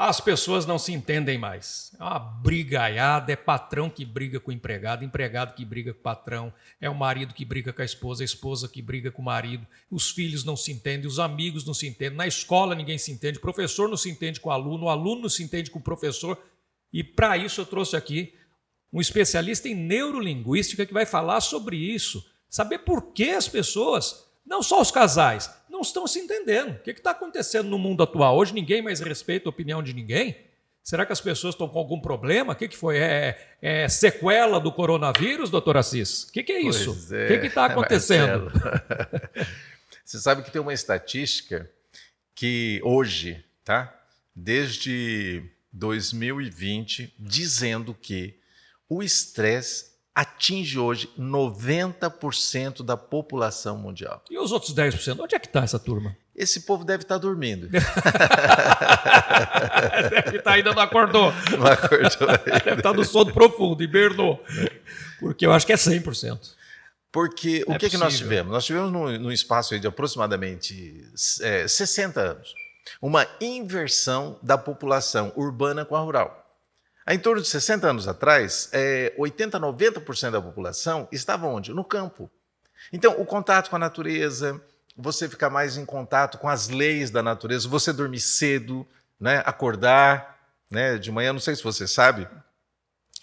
As pessoas não se entendem mais. É uma brigaiada, é patrão que briga com o empregado, empregado que briga com o patrão, é o marido que briga com a esposa que briga com o marido, os filhos não se entendem, os amigos não se entendem, na escola ninguém se entende, o professor não se entende com o aluno não se entende com o professor. E para isso eu trouxe aqui um especialista em neurolinguística que vai falar sobre isso, saber por que as pessoas, não só os casais, não estão se entendendo. O que está acontecendo no mundo atual? Hoje ninguém mais respeita a opinião de ninguém? Será que as pessoas estão com algum problema? O que foi? É sequela do coronavírus, doutor Assis? O que é isso? O que está acontecendo? Você sabe que tem uma estatística que hoje, tá? Desde 2020, dizendo que o estresse atinge hoje 90% da população mundial. E os outros 10%? Onde é que está essa turma? Esse povo deve estar dormindo. Deve estar ainda não acordou. Não acordou ainda. Deve estar no sono profundo, hibernou. Porque eu acho que é 100%. Porque o que nós tivemos? Nós tivemos num espaço aí de aproximadamente 60 anos, uma inversão da população urbana com a rural. Em torno de 60 anos atrás, 80%, 90% da população estava onde? No campo. Então, o contato com a natureza, você ficar mais em contato com as leis da natureza, você dormir cedo, né? Acordar, né? De manhã, não sei se você sabe,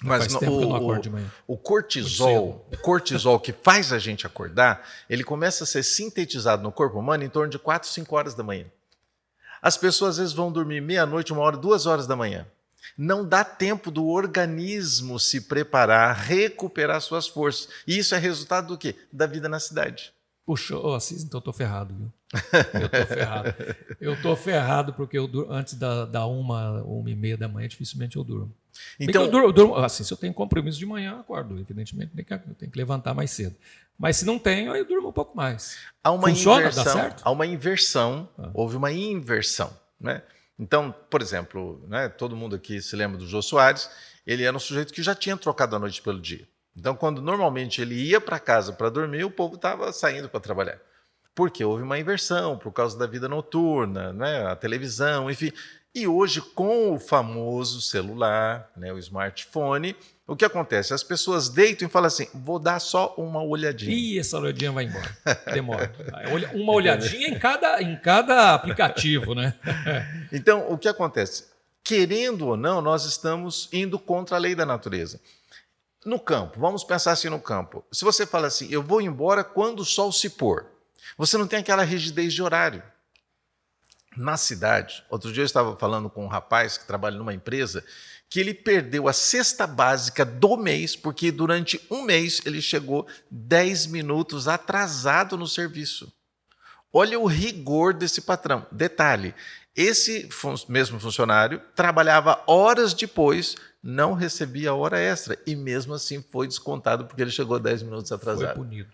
mas o cortisol que faz a gente acordar, ele começa a ser sintetizado no corpo humano em torno de 4, 5 horas da manhã. As pessoas às vezes vão dormir meia-noite, 1 hora, 2 horas da manhã. Não dá tempo do organismo se preparar, recuperar suas forças. E isso é resultado do quê? Da vida na cidade. Puxa, Assis, então eu tô ferrado, viu? Eu tô ferrado porque antes da 1h30 da manhã, dificilmente eu durmo. Então, eu durmo, assim, se eu tenho compromisso de manhã, eu acordo. Evidentemente, eu tenho que levantar mais cedo. Mas se não tenho, aí eu durmo um pouco mais. Funciona? Dá certo? Há uma inversão. Houve uma inversão, né? Então, por exemplo, né, todo mundo aqui se lembra do Jô Soares, ele era um sujeito que já tinha trocado a noite pelo dia. Então, quando normalmente ele ia para casa para dormir, o povo estava saindo para trabalhar. Porque houve uma inversão por causa da vida noturna, né, a televisão, enfim. E hoje, com o famoso celular, né, o smartphone, o que acontece? As pessoas deitam e falam assim, vou dar só uma olhadinha. Ih, essa olhadinha vai embora. Demora. Uma olhadinha em cada aplicativo, né? Então, o que acontece? Querendo ou não, nós estamos indo contra a lei da natureza. No campo, vamos pensar assim no campo. Se você fala assim, eu vou embora quando o sol se pôr, você não tem aquela rigidez de horário. Na cidade, outro dia eu estava falando com um rapaz que trabalha numa empresa que ele perdeu a cesta básica do mês, porque durante um mês ele chegou 10 minutos atrasado no serviço. Olha o rigor desse patrão. Detalhe, esse mesmo funcionário trabalhava horas depois, não recebia hora extra, e mesmo assim foi descontado porque ele chegou 10 minutos atrasado. Foi punido.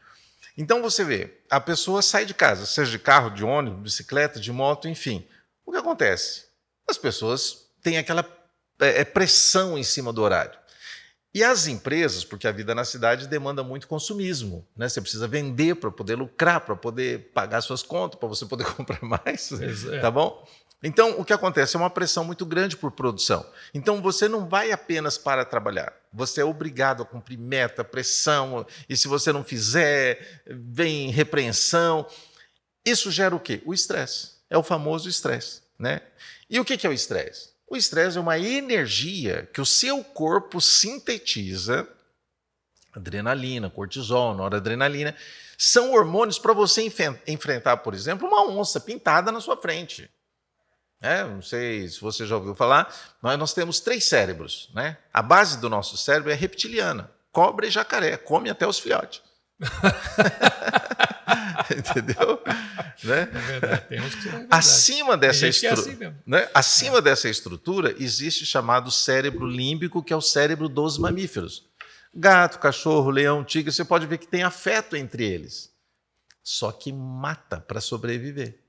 Então você vê, a pessoa sai de casa, seja de carro, de ônibus, bicicleta, de moto, enfim. O que acontece? As pessoas têm aquela pressão em cima do horário. E as empresas, porque a vida na cidade demanda muito consumismo, né? Você precisa vender para poder lucrar, para poder pagar suas contas, para você poder comprar mais, tá bom? Então, o que acontece? É uma pressão muito grande por produção. Então, você não vai apenas para trabalhar. Você é obrigado a cumprir meta, pressão, e se você não fizer, vem repreensão. Isso gera o quê? O estresse. É o famoso estresse, né? E o que é o estresse? O estresse é uma energia que o seu corpo sintetiza, adrenalina, cortisol, noradrenalina, são hormônios para você enfrentar, por exemplo, uma onça pintada na sua frente. Não sei se você já ouviu falar, mas nós temos 3 cérebros, né? A base do nosso cérebro é reptiliana, cobra e jacaré, come até os filhotes. Entendeu? Né? É verdade, tem uns que é verdade. Acima dessa estrutura, né? Acima dessa estrutura existe o chamado cérebro límbico, que é o cérebro dos mamíferos. Gato, cachorro, leão, tigre, você pode ver que tem afeto entre eles. Só que mata para sobreviver.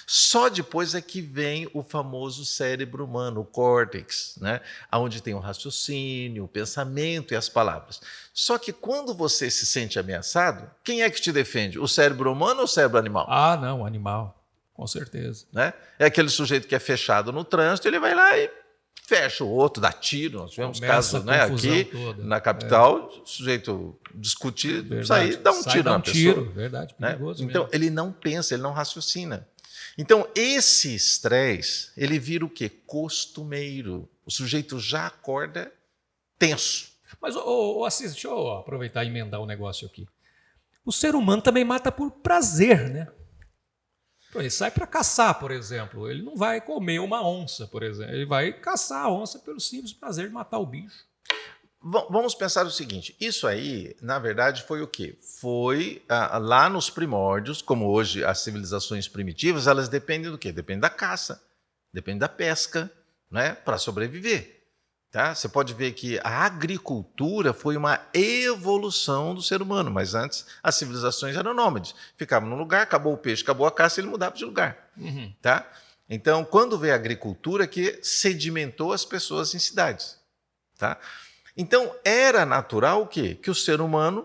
Só depois é que vem o famoso cérebro humano, o córtex, né? Onde tem o raciocínio, o pensamento e as palavras. Só que quando você se sente ameaçado, quem é que te defende? O cérebro humano ou o cérebro animal? Ah, não, o animal. Com certeza. Né? É aquele sujeito que é fechado no trânsito, ele vai lá e fecha o outro, dá tiro. Nós tivemos casos, né, aqui toda. na capital, o sujeito discutir, Verdade. sair, dá um tiro dá na um pessoa. tiro, verdade, perigoso Então, mesmo. ele não pensa, ele não raciocina. Então, esse estresse, ele vira o quê? Costumeiro. O sujeito já acorda tenso. Mas, Assis, deixa eu aproveitar e emendar um negócio aqui. O ser humano também mata por prazer, né? Ele sai para caçar, por exemplo. Ele não vai comer uma onça, por exemplo. Ele vai caçar a onça pelo simples prazer de matar o bicho. Vamos pensar o seguinte, isso aí, na verdade, foi o quê? Foi lá nos primórdios, como hoje as civilizações primitivas, elas dependem do quê? Dependem da caça, dependem da pesca, né, para sobreviver. Tá? Você pode ver que a agricultura foi uma evolução do ser humano, mas antes as civilizações eram nômades. Ficavam num lugar, acabou o peixe, acabou a caça, ele mudava de lugar. Uhum. Tá? Então, quando veio a agricultura, que sedimentou as pessoas em cidades. Tá? Então, era natural o quê? Que o ser humano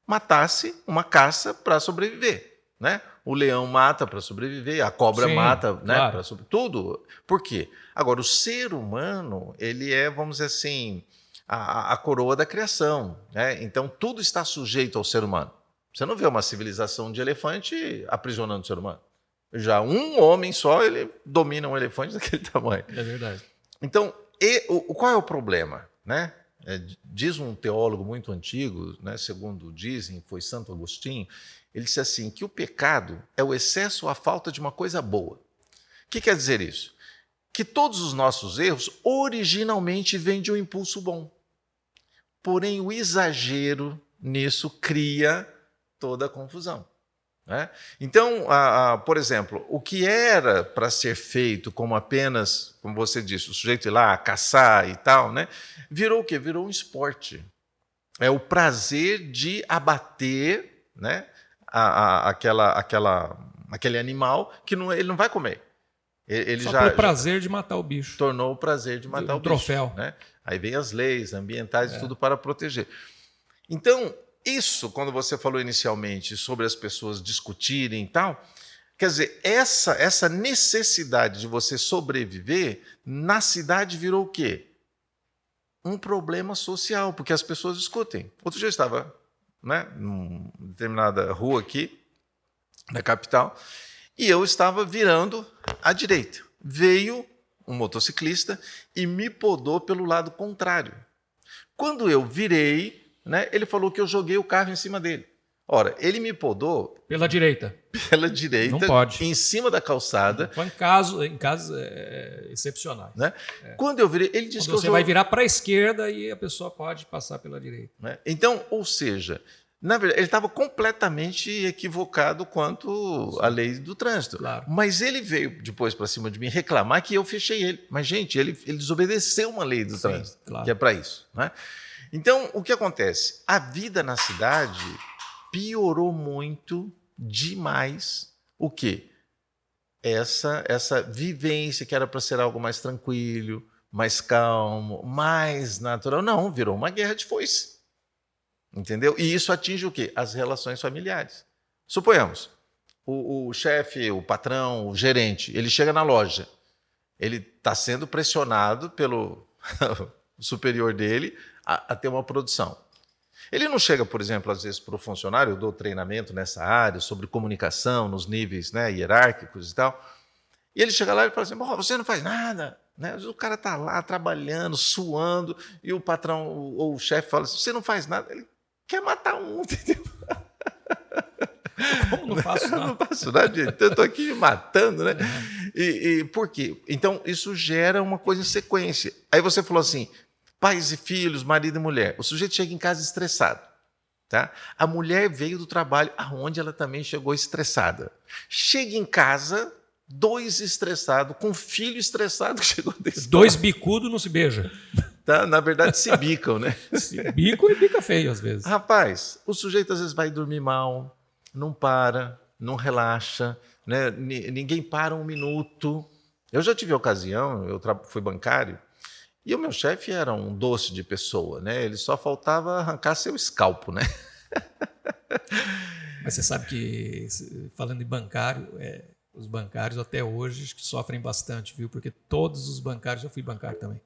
matasse uma caça para sobreviver. Né? O leão mata para sobreviver, a cobra mata, né, claro. para sobreviver. Tudo. Por quê? Agora, o ser humano, ele é, vamos dizer assim, a coroa da criação. Né? Então, tudo está sujeito ao ser humano. Você não vê uma civilização de elefante aprisionando o ser humano. Já um homem só, ele domina um elefante daquele tamanho. É verdade. Então, qual é o problema? Né? Diz um teólogo muito antigo, né, segundo dizem, foi Santo Agostinho, ele disse assim, que o pecado é o excesso ou a falta de uma coisa boa. O que quer dizer isso? Que todos os nossos erros originalmente vêm de um impulso bom. Porém, o exagero nisso cria toda a confusão. Né? Então, por exemplo, o que era para ser feito como apenas, como você disse, o sujeito ir lá caçar e tal, né? Virou o quê? Virou um esporte. É o prazer de abater, né, aquele animal que ele não vai comer. Ele Só já pelo prazer de matar o bicho. Tornou o prazer de matar o bicho. Troféu. Né? Aí vem as leis ambientais e tudo para proteger. Então, isso, quando você falou inicialmente sobre as pessoas discutirem e tal, quer dizer, essa necessidade de você sobreviver, na cidade virou o quê? Um problema social, porque as pessoas discutem. Outro dia eu estava, né, numa determinada rua aqui, na capital, e eu estava virando à direita. Veio um motociclista e me podou pelo lado contrário. Quando eu virei, né, ele falou que eu joguei o carro em cima dele. Ora, ele me podou pela direita. Pela direita, não pode. Em cima da calçada. Só em casos excepcionais. Né? Quando eu virei, ele disse que você vai virar para a esquerda e a pessoa pode passar pela direita. Né? Então, ou seja, na verdade, ele estava completamente equivocado quanto à lei do trânsito. Claro. Mas ele veio depois para cima de mim reclamar que eu fechei ele. Mas, gente, ele desobedeceu uma lei do trânsito, claro, que é para isso. Né? Então, o que acontece? A vida na cidade piorou muito, demais, o quê? Essa vivência que era para ser algo mais tranquilo, mais calmo, mais natural. Não, virou uma guerra de foice. Entendeu? E isso atinge o quê? As relações familiares. Suponhamos, o chefe, o patrão, o gerente, ele chega na loja, ele está sendo pressionado pelo superior dele a ter uma produção. Ele não chega, por exemplo, às vezes para o funcionário, eu dou treinamento nessa área sobre comunicação nos níveis, né, hierárquicos e tal, e ele chega lá e fala assim, você não faz nada, né? O cara está lá trabalhando, suando, e o patrão ou o chefe fala assim, você não faz nada, ele quer matar um, entendeu? Como não faço nada? Não faço nada, gente. Eu estou aqui me matando, né? E por quê? Então, isso gera uma coisa em sequência. Aí você falou assim, pais e filhos, marido e mulher. O sujeito chega em casa estressado. Tá? A mulher veio do trabalho, aonde ela também chegou estressada. Chega em casa, dois estressados, com um filho estressado que chegou da escola. Dois bicudos não se beijam. Tá? Na verdade, se bicam, né? Se bico e bica feio, às vezes. Rapaz, o sujeito às vezes vai dormir mal, não para, não relaxa, né? Ninguém para um minuto. Eu já tive a ocasião, eu fui bancário, e o meu chefe era um doce de pessoa, né? Ele só faltava arrancar seu escalpo, né? Mas você sabe que, falando em bancário, Os bancários até hoje que sofrem bastante, viu? Porque todos os bancários, eu fui bancário também,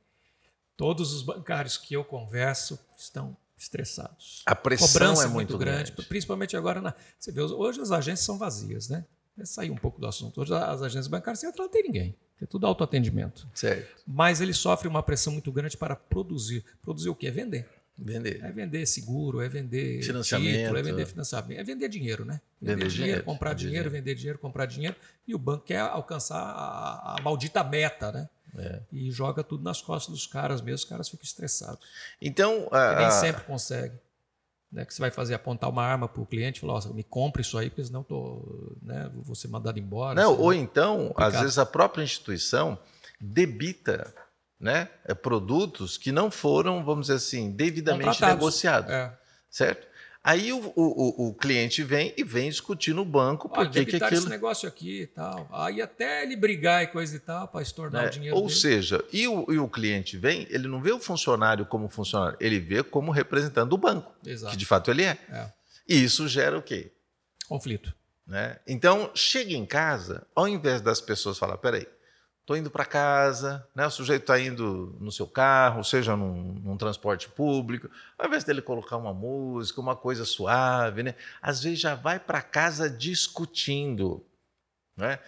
todos os bancários que eu converso estão estressados. A pressão Cobrança é muito grande. principalmente agora. Você vê, hoje as agências são vazias, né? Sair um pouco do assunto. Hoje as agências bancárias, você entra, não tem ninguém. É tudo autoatendimento. Certo. Mas eles sofrem uma pressão muito grande para produzir. Produzir o quê? É vender. Vender. É vender seguro, é vender Financiamento. título, é vender financiamento, é vender dinheiro, né? Vender dinheiro, comprar dinheiro, vender dinheiro, comprar dinheiro. E o banco quer alcançar a maldita meta, né? E joga tudo nas costas dos caras mesmo, os caras ficam estressados. Então, Porque nem sempre consegue. Né? Que você vai fazer apontar uma arma para o cliente e falar, me compre isso aí, porque senão vou ser mandado embora. Não, ou então, às vezes, a própria instituição debita, né, produtos que não foram, vamos dizer assim, devidamente negociados. Certo? Aí o cliente vem discutir no banco por que aquilo... esse negócio aqui e tal. Aí até ele brigar e coisa e tal para estornar o dinheiro Ou dele. seja, e o cliente vem, ele não vê o funcionário como funcionário, ele vê como representante do banco, Exato. que de fato ele é. E isso gera o quê? Conflito. Né? Então, chega em casa, ao invés das pessoas falar, peraí, estou indo para casa, né? O sujeito está indo no seu carro, seja num transporte público, ao invés dele colocar uma música, uma coisa suave, né? Às vezes já vai para casa discutindo. Né?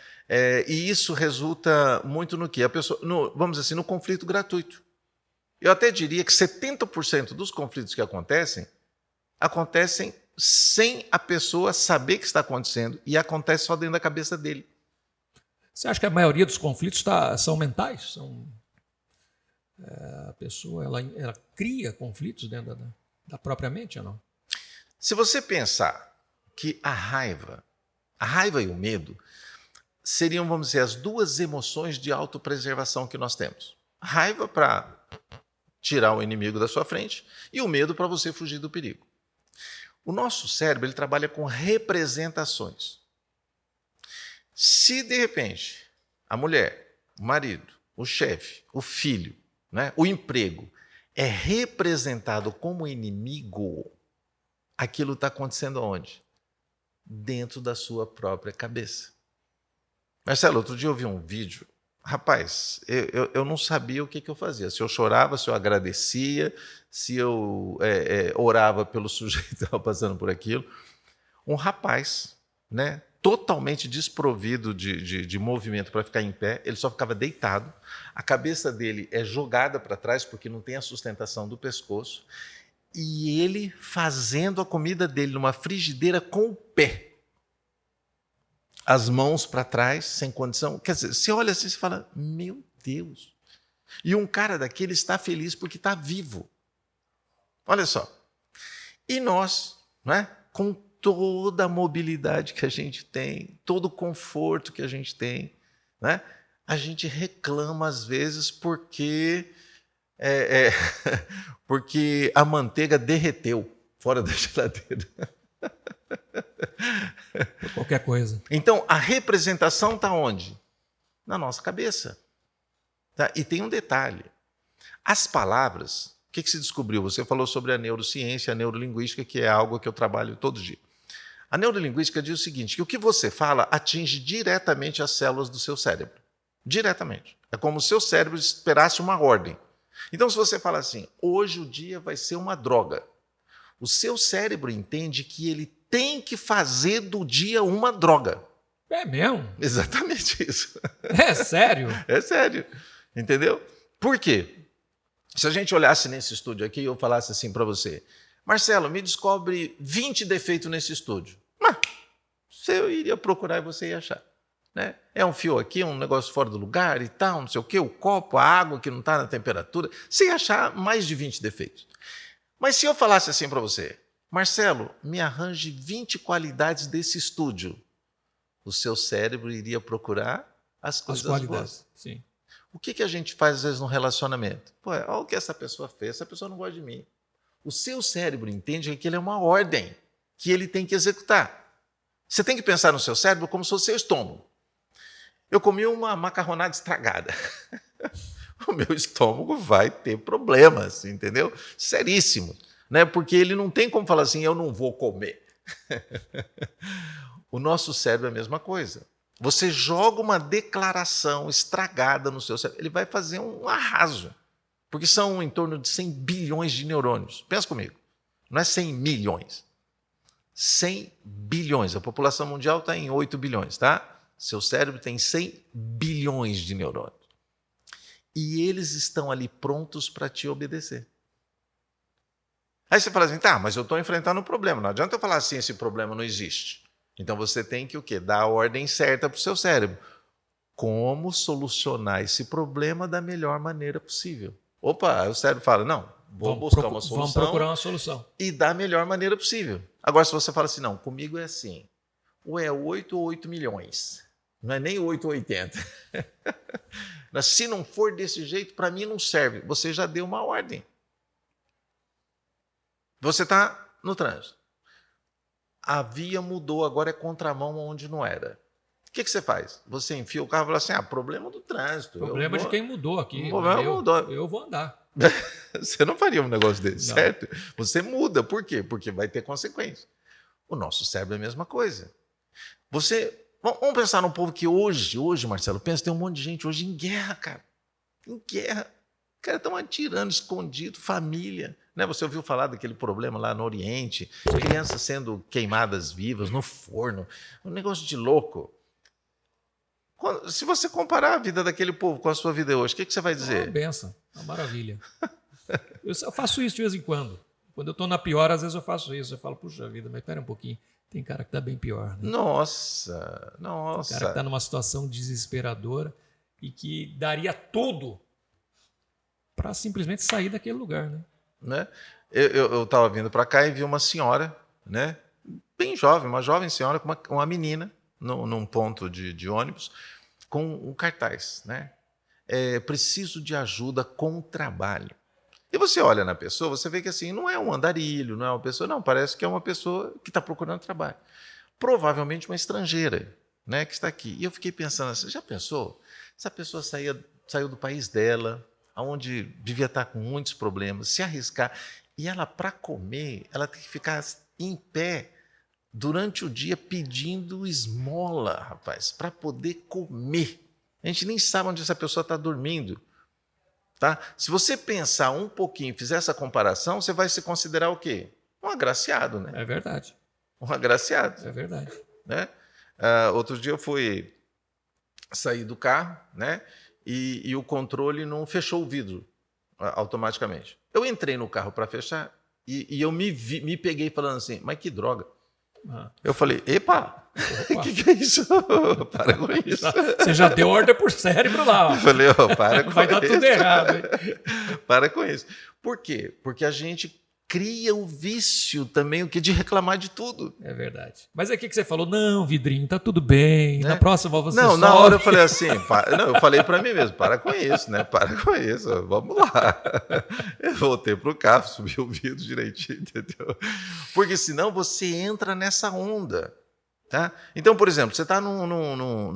E isso resulta muito no quê? A pessoa, vamos dizer assim, no conflito gratuito. Eu até diria que 70% dos conflitos que acontecem sem a pessoa saber que está acontecendo e acontece só dentro da cabeça dele. Você acha que a maioria dos conflitos são mentais? A pessoa ela cria conflitos dentro da própria mente ou não? Se você pensar que a raiva e o medo seriam, vamos dizer, as duas emoções de autopreservação que nós temos. A raiva para tirar o inimigo da sua frente e o medo para você fugir do perigo. O nosso cérebro ele trabalha com representações. Se, de repente, a mulher, o marido, o chefe, o filho, né, o emprego é representado como inimigo, aquilo está acontecendo onde? Dentro da sua própria cabeça. Marcelo, outro dia eu vi um vídeo. Rapaz, eu não sabia o que eu fazia. Se eu chorava, se eu agradecia, se eu orava pelo sujeito que estava passando por aquilo. Um rapaz, né, totalmente desprovido de movimento para ficar em pé, ele só ficava deitado, a cabeça dele é jogada para trás porque não tem a sustentação do pescoço, e ele fazendo a comida dele numa frigideira com o pé. As mãos para trás, sem condição. Quer dizer, você olha assim e fala, meu Deus. E um cara daquele está feliz porque está vivo. Olha só. E nós, né, com toda a mobilidade que a gente tem, todo o conforto que a gente tem, né, a gente reclama às vezes porque a manteiga derreteu fora da geladeira. Qualquer coisa. Então, a representação está onde? Na nossa cabeça. Tá? E tem um detalhe. As palavras, o que se descobriu? Você falou sobre a neurociência, a neurolinguística, que é algo que eu trabalho todo dia. A neurolinguística diz o seguinte, que o que você fala atinge diretamente as células do seu cérebro. Diretamente. É como se o seu cérebro esperasse uma ordem. Então, se você fala assim, hoje o dia vai ser uma droga, o seu cérebro entende que ele tem que fazer do dia uma droga. É mesmo? Exatamente isso. É sério? É sério. Entendeu? Por quê? Se a gente olhasse nesse estúdio aqui e eu falasse assim para você, Marcelo, me descobre 20 defeitos nesse estúdio. Você iria procurar e você ia achar. Né? É um fio aqui, um negócio fora do lugar e tal, não sei o quê, o copo, a água que não está na temperatura. Você ia achar mais de 20 defeitos. Mas se eu falasse assim para você, Marcelo, me arranje 20 qualidades desse estúdio, o seu cérebro iria procurar as coisas boas. Sim. O que a gente faz às vezes no relacionamento? Pô, olha o que essa pessoa fez, essa pessoa não gosta de mim. O seu cérebro entende que aquilo é uma ordem que ele tem que executar. Você tem que pensar no seu cérebro como se fosse seu estômago. Eu comi uma macarronada estragada. O meu estômago vai ter problemas, entendeu? Seríssimo. Né? Porque ele não tem como falar assim, eu não vou comer. O nosso cérebro é a mesma coisa. Você joga uma declaração estragada no seu cérebro, ele vai fazer um arraso, porque são em torno de 100 bilhões de neurônios. Pensa comigo, não é 100 milhões, 100 bilhões. A população mundial está em 8 bilhões, tá? Seu cérebro tem 100 bilhões de neurônios. E eles estão ali prontos para te obedecer. Aí você fala assim, tá, mas eu estou enfrentando um problema. Não adianta eu falar assim, esse problema não existe. Então você tem que o quê? Dar a ordem certa para o seu cérebro. Como solucionar esse problema da melhor maneira possível? Opa, aí o cérebro fala, não, vou buscar uma solução. Vamos procurar uma solução. E da melhor maneira possível. Agora, se você fala assim, não, comigo é assim, ou é 8 ou 8 milhões. Não é nem 8 ou 80. Se não for desse jeito, para mim não serve. Você já deu uma ordem. Você está no trânsito. A via mudou, agora é contramão onde não era. O que você faz? Você enfia o carro e fala assim, problema do trânsito. Problema de quem mudou aqui. O problema mudou. Eu vou andar. Você não faria um negócio desse, Não. certo? Você muda. Por quê? Porque vai ter consequência. O nosso cérebro é a mesma coisa. Vamos pensar num povo que hoje, Marcelo, tem um monte de gente hoje em guerra, cara. Em guerra. Os caras estão atirando, escondido, família. Né? Você ouviu falar daquele problema lá no Oriente, crianças sendo queimadas vivas no forno, um negócio de louco. Se você comparar a vida daquele povo com a sua vida hoje, o que você vai dizer? É uma benção, uma maravilha. Eu faço isso de vez em quando. Quando eu estou na pior, às vezes eu faço isso. Eu falo, puxa vida, mas espera um pouquinho. Tem cara que está bem pior. Né? Nossa. Tem cara que está numa situação desesperadora e que daria tudo para simplesmente sair daquele lugar, né? Eu estava vindo para cá e vi uma senhora, né, bem jovem, uma jovem senhora com uma menina num ponto de ônibus com um cartaz, né? Preciso de ajuda com o trabalho. E você olha na pessoa, você vê que assim não é um andarilho, não é uma pessoa, não, parece que é uma pessoa que está procurando trabalho. Provavelmente uma estrangeira, né, que está aqui. E eu fiquei pensando assim, já pensou? Essa pessoa saiu do país dela, onde devia estar com muitos problemas, se arriscar. E ela, para comer, ela tem que ficar em pé durante o dia pedindo esmola, rapaz, para poder comer. A gente nem sabe onde essa pessoa está dormindo. Tá? Se você pensar um pouquinho e fizer essa comparação, você vai se considerar o quê? Um agraciado, né? É verdade. Um agraciado. É verdade. Né? Outro dia eu fui sair do carro, né? E o controle não fechou o vidro automaticamente. Eu entrei no carro para fechar e eu me peguei falando assim, mas que droga. Eu falei, epa, o que é isso? Para com isso. Você já deu ordem por cérebro lá. Ó. Eu falei, para com isso. Vai dar tudo errado. Hein? Para com isso. Por quê? Porque a gente cria o vício também, o que de reclamar de tudo. É verdade. Mas é que você falou, não, vidrinho, tá tudo bem. Na próxima você Não, sobe. na hora eu falei assim, eu falei para mim mesmo, para com isso, né? Para com isso, vamos lá. Eu voltei pro carro, subi o vidro direitinho, entendeu? Porque senão você entra nessa onda, tá? Então, por exemplo, você está num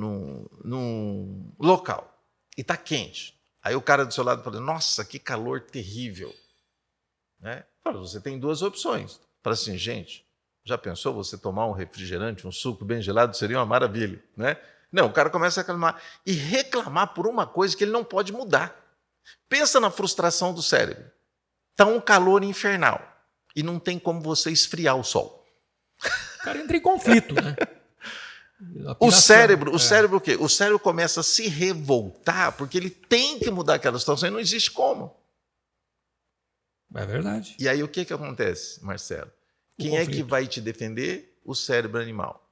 local e está quente. Aí o cara do seu lado fala, nossa, que calor terrível. Né? Você tem duas opções. Fala assim, gente, já pensou você tomar um refrigerante, um suco bem gelado? Seria uma maravilha, né? Não, o cara começa a reclamar. E reclamar por uma coisa que ele não pode mudar. Pensa na frustração do cérebro. Está um calor infernal e não tem como você esfriar o sol. O cara entra em conflito, né? O cérebro o quê? O cérebro começa a se revoltar porque ele tem que mudar aquela situação e não existe como. É verdade. E aí o que acontece, Marcelo? Quem é que vai te defender? O cérebro animal.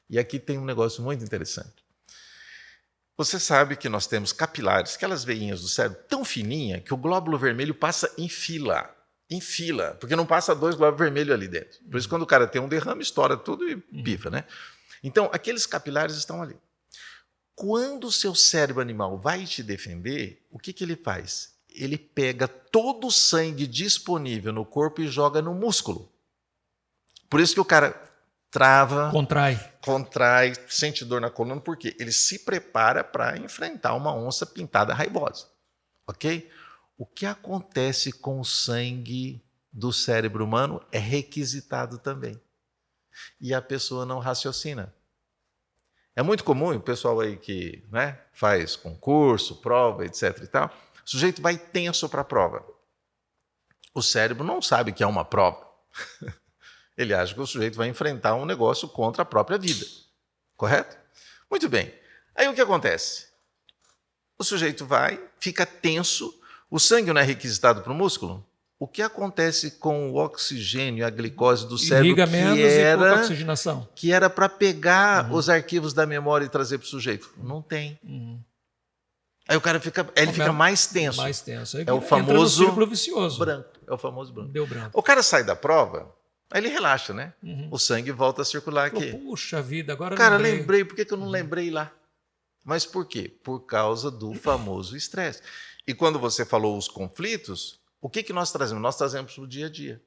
E aqui tem um negócio muito interessante. Você sabe que nós temos capilares, aquelas veinhas do cérebro tão fininha que o glóbulo vermelho passa em fila. Em fila, porque não passa dois glóbulos vermelhos ali dentro. Por isso, quando o cara tem um derrame, estoura tudo e pifa, né? Então, aqueles capilares estão ali. Quando o seu cérebro animal vai te defender, o que ele faz? Ele pega todo o sangue disponível no corpo e joga no músculo. Por isso que o cara trava, contrai, sente dor na coluna, porque ele se prepara para enfrentar uma onça pintada raivosa. Ok? O que acontece com o sangue do cérebro humano é requisitado também. E a pessoa não raciocina. É muito comum o pessoal aí que, né, faz concurso, prova, etc. e tal, o sujeito vai tenso para a prova. O cérebro não sabe que é uma prova. Ele acha que o sujeito vai enfrentar um negócio contra a própria vida. Correto? Muito bem. Aí o que acontece? O sujeito vai, fica tenso, o sangue não é requisitado para o músculo? O que acontece com o oxigênio e a glicose do cérebro Irriga menos e pouca oxigenação. que era para pegar os arquivos da memória e trazer para o sujeito? Não tem. Aí o cara fica mais tenso. Mais tenso. Aí É o entra famoso no círculo vicioso. branco. É o famoso branco. Deu branco. O cara sai da prova, aí ele relaxa, né? O sangue volta a circular aqui. Puxa vida, agora Cara, lembrei. Por que eu não lembrei lá? Mas por quê? Por causa do famoso estresse. E quando você falou os conflitos, o que nós trazemos? Nós trazemos para o dia a dia.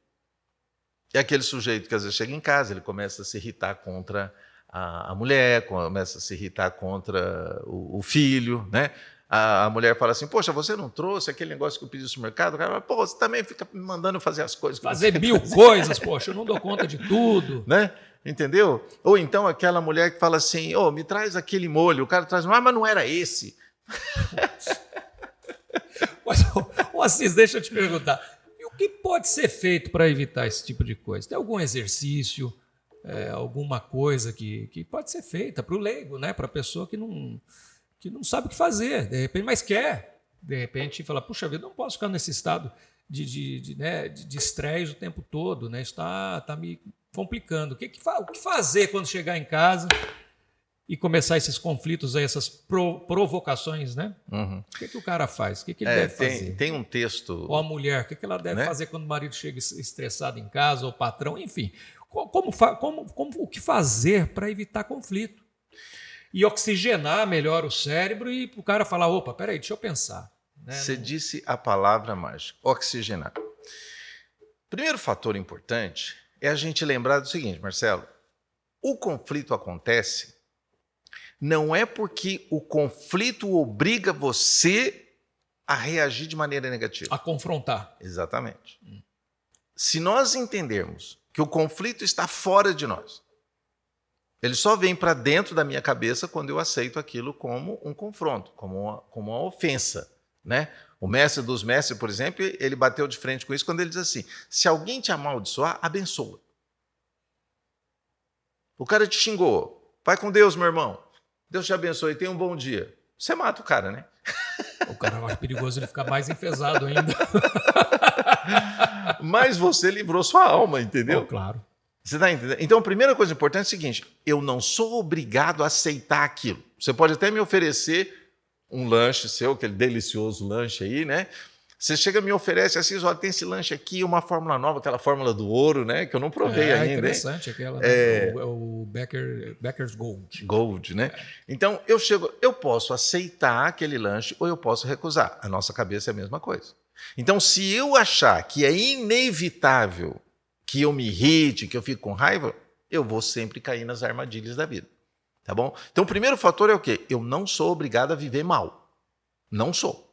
É aquele sujeito que às vezes chega em casa, ele começa a se irritar contra a mulher, começa a se irritar contra o filho, né? A mulher fala assim, poxa, você não trouxe aquele negócio que eu pedi no supermercado? O cara fala, pô, você também fica me mandando fazer as coisas. Fazer 1000 coisas, poxa, eu não dou conta de tudo. Né? Entendeu? Ou então aquela mulher que fala assim, me traz aquele molho. O cara traz, mas não era esse. Mas, Assis, deixa eu te perguntar. E o que pode ser feito para evitar esse tipo de coisa? Tem algum exercício, alguma coisa que pode ser feita para o leigo, né? Para a pessoa que não sabe o que fazer, de repente, mas quer. De repente, fala, puxa vida, não posso ficar nesse estado de estresse o tempo todo, né? Isso está me complicando. O que fazer quando chegar em casa e começar esses conflitos, aí, essas provocações, né? O que o cara faz? O que ele deve fazer? Tem um texto... Ou a mulher, o que ela deve fazer quando o marido chega estressado em casa, ou o patrão, enfim. O que fazer para evitar conflito? E oxigenar melhor o cérebro e o cara falar, opa, peraí, deixa eu pensar. Né? Você disse a palavra mágica, oxigenar. Primeiro fator importante é a gente lembrar do seguinte, Marcelo, o conflito acontece não é porque o conflito obriga você a reagir de maneira negativa. A confrontar. Exatamente. Se nós entendermos que o conflito está fora de nós, ele só vem para dentro da minha cabeça quando eu aceito aquilo como um confronto, como uma ofensa. Né? O mestre dos mestres, por exemplo, ele bateu de frente com isso quando ele diz assim, se alguém te amaldiçoar, abençoa. O cara te xingou, vai com Deus, meu irmão. Deus te abençoe, tenha um bom dia. Você mata o cara, né? O cara eu acho perigoso ele ficar mais enfesado ainda. Mas você livrou sua alma, entendeu? Claro. Você está entendendo? Então, a primeira coisa importante é o seguinte, eu não sou obrigado a aceitar aquilo. Você pode até me oferecer um lanche seu, aquele delicioso lanche aí, né? Você chega e me oferece assim, olha, tem esse lanche aqui, uma fórmula nova, aquela fórmula do ouro, né? Que eu não provei ainda. É interessante aquela, né? O Becker's Gold. Gold, né? Então, eu posso aceitar aquele lanche ou eu posso recusar. A nossa cabeça é a mesma coisa. Então, se eu achar que é inevitável que eu me irrite, que eu fique com raiva, eu vou sempre cair nas armadilhas da vida. Tá bom? Então, o primeiro fator é o quê? Eu não sou obrigado a viver mal. Não sou.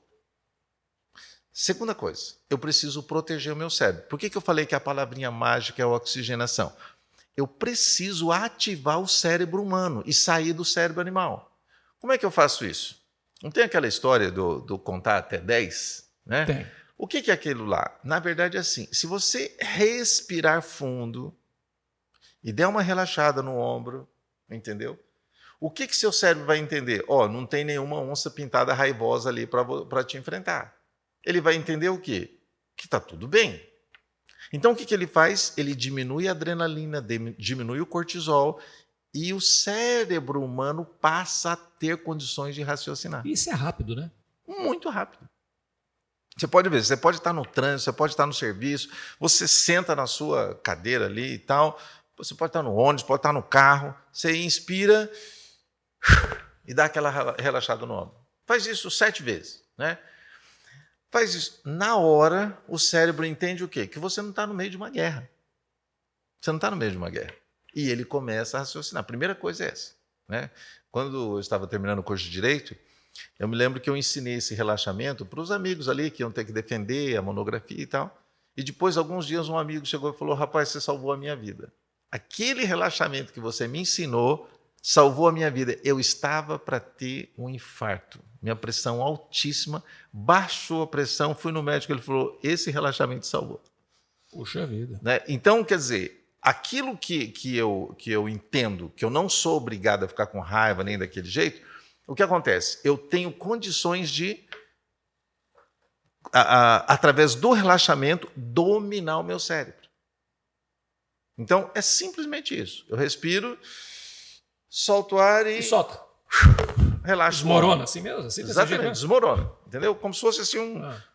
Segunda coisa, eu preciso proteger o meu cérebro. Por que eu falei que a palavrinha mágica é a oxigenação? Eu preciso ativar o cérebro humano e sair do cérebro animal. Como é que eu faço isso? Não tem aquela história do contar até 10? Né? Tem. O que é aquilo lá? Na verdade é assim, se você respirar fundo e der uma relaxada no ombro, entendeu? O que seu cérebro vai entender? Não tem nenhuma onça pintada raivosa ali para te enfrentar. Ele vai entender o quê? Que está tudo bem. Então, o que ele faz? Ele diminui a adrenalina, diminui o cortisol e o cérebro humano passa a ter condições de raciocinar. Isso é rápido, né? Muito rápido. Você pode ver, você pode estar no trânsito, você pode estar no serviço, você senta na sua cadeira ali e tal, você pode estar no ônibus, pode estar no carro, você inspira e dá aquela relaxada no ombro. Faz isso 7 vezes, né? Faz isso. Na hora, o cérebro entende o quê? Que você não está no meio de uma guerra. Você não está no meio de uma guerra. E ele começa a raciocinar. A primeira coisa é essa. Né? Quando eu estava terminando o curso de Direito, eu me lembro que eu ensinei esse relaxamento para os amigos ali que iam ter que defender a monografia e tal. E depois, alguns dias, um amigo chegou e falou, rapaz, você salvou a minha vida. Aquele relaxamento que você me ensinou salvou a minha vida. Eu estava para ter um infarto. Minha pressão altíssima, baixou a pressão, fui no médico, ele falou, esse relaxamento salvou. Puxa vida. Né? Então, quer dizer, aquilo que eu entendo, que eu não sou obrigado a ficar com raiva nem daquele jeito, o que acontece? Eu tenho condições de, através do relaxamento, dominar o meu cérebro. Então, é simplesmente isso. Eu respiro, solto o ar e solta. Relaxa. Desmorona assim mesmo? Assim, exatamente, desmorona. Entendeu? Como se fosse assim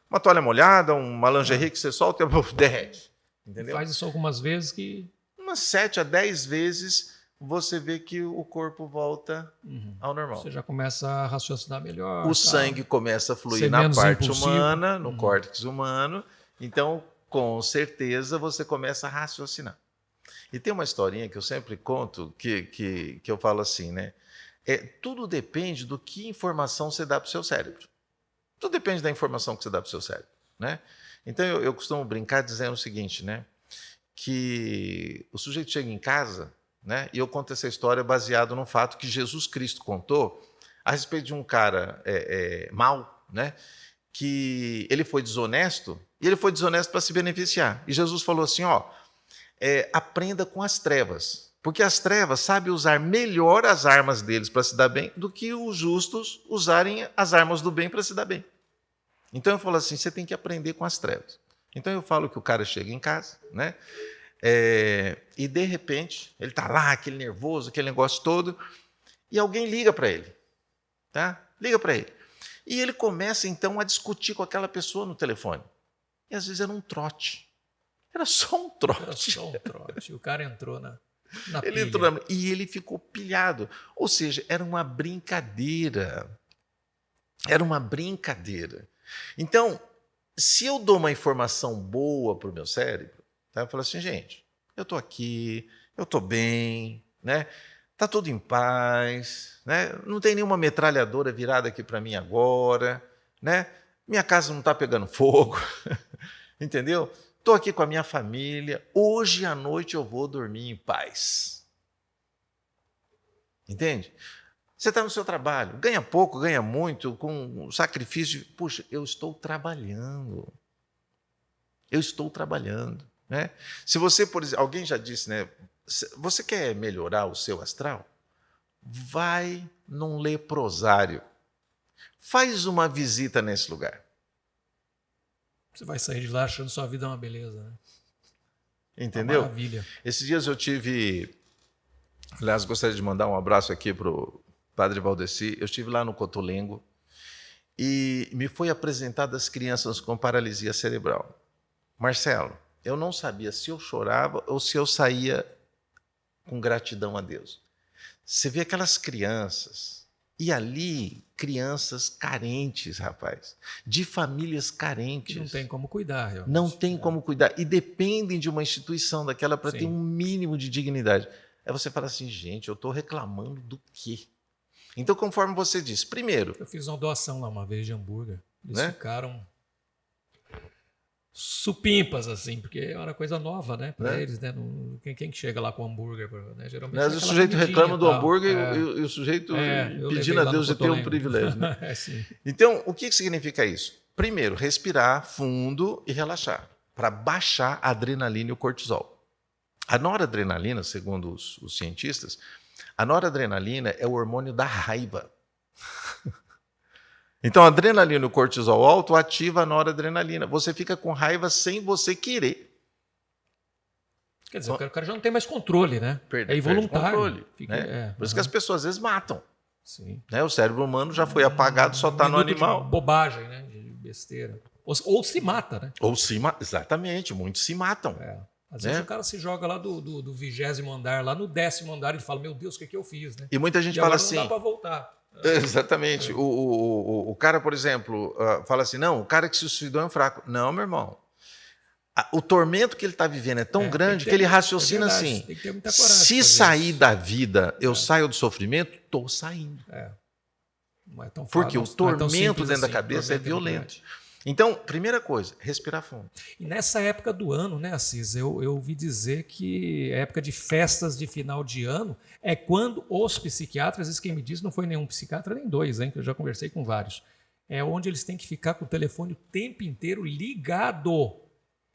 uma toalha molhada, uma lingerie que você solta e derrete. Entendeu? Faz isso algumas vezes que... Umas 7 a 10 vezes você vê que o corpo volta ao normal. Você já começa a raciocinar melhor. O sangue começa a fluir na parte humana, no córtex humano. Então, com certeza, você começa a raciocinar. E tem uma historinha que eu sempre conto, que eu falo assim, né? Tudo depende do que informação você dá para o seu cérebro. Tudo depende da informação que você dá para o seu cérebro, né? Então, eu costumo brincar dizendo o seguinte, né? Que o sujeito chega em casa, né? E eu conto essa história baseado num fato que Jesus Cristo contou a respeito de um cara mau, né? Que ele foi desonesto, e ele foi desonesto para se beneficiar. E Jesus falou assim, aprenda com as trevas, porque as trevas sabem usar melhor as armas deles para se dar bem do que os justos usarem as armas do bem para se dar bem. Então eu falo assim, você tem que aprender com as trevas. Então eu falo que o cara chega em casa, né? E de repente ele está lá, aquele nervoso, aquele negócio todo, e alguém liga para ele, tá? Liga para ele. E ele começa então a discutir com aquela pessoa no telefone. E às vezes era um trote. Era só um trote. Era só um trote. O cara entrou na ele pilha. entrou e ele ficou pilhado. Ou seja, era uma brincadeira. Era uma brincadeira. Então, se eu dou uma informação boa para o meu cérebro, tá? Eu falo assim, gente, eu estou aqui, eu estou bem, né? Está tudo em paz, né? Não tem nenhuma metralhadora virada aqui para mim agora, né? Minha casa não está pegando fogo, entendeu? Estou aqui com a minha família, hoje à noite eu vou dormir em paz. Entende? Você está no seu trabalho, ganha pouco, ganha muito, com sacrifício. Puxa, eu estou trabalhando. Eu estou trabalhando. Né? Se você, por exemplo, alguém já disse, né? Você quer melhorar o seu astral? Vai num leprosário. Faz uma visita nesse lugar. Você vai sair de lá achando sua vida uma beleza, né? Entendeu? Uma maravilha. Esses dias eu tive... Aliás, gostaria de mandar um abraço aqui para o Padre Valdeci. Eu estive lá no Cotolengo e me foi apresentado as crianças com paralisia cerebral. Marcelo, eu não sabia se eu chorava ou se eu saía com gratidão a Deus. Você vê aquelas crianças, e ali, crianças carentes, rapaz, de famílias carentes. Que não tem como cuidar, realmente. Não tem como cuidar, e dependem de uma instituição daquela para Sim. ter um mínimo de dignidade. Aí você fala assim, gente, eu estou reclamando do quê? Então, conforme você disse, primeiro... Eu fiz uma doação lá uma vez de hambúrguer. Eles né? ficaram supimpas, assim, porque era uma coisa nova, né? Para eles, né? Quem que chega lá com hambúrguer? Né? Geralmente Mas o sujeito reclama do hambúrguer e o sujeito pedindo a Deus de ter um privilégio. Né? Então, o que significa isso? Primeiro, respirar fundo e relaxar, para baixar a adrenalina e o cortisol. A noradrenalina, segundo os cientistas, a noradrenalina é o hormônio da raiva. Então, a adrenalina e o cortisol alto ativa a noradrenalina. Você fica com raiva sem você querer. Quer dizer, o cara já não tem mais controle, né? É involuntário. Controle, fica, né? Por isso que as pessoas às vezes matam. Sim. Né? O cérebro humano já foi apagado, só está no animal. De bobagem, né? De besteira. Ou se mata, né? Exatamente, muitos se matam. Às vezes o cara se joga lá do 20º andar, lá no 10º andar, e fala, meu Deus, o que eu fiz? Né? E muita gente fala assim... não dá para voltar. Exatamente. O cara, por exemplo, fala assim, não, o cara que se suicidou é um fraco. Não, meu irmão. O tormento que ele está vivendo é tão grande que ele raciocina assim, tem que ter muita coragem se sair da vida, eu saio do sofrimento, estou saindo. Não é tão Porque o tormento dentro da assim, cabeça é violento. Então, primeira coisa, respirar fundo. E nessa época do ano, né, Assis, eu ouvi dizer que a época de festas de final de ano é quando os psiquiatras, isso quem me disse não foi nenhum psiquiatra, nem dois, hein, que eu já conversei com vários, é onde eles têm que ficar com o telefone o tempo inteiro ligado.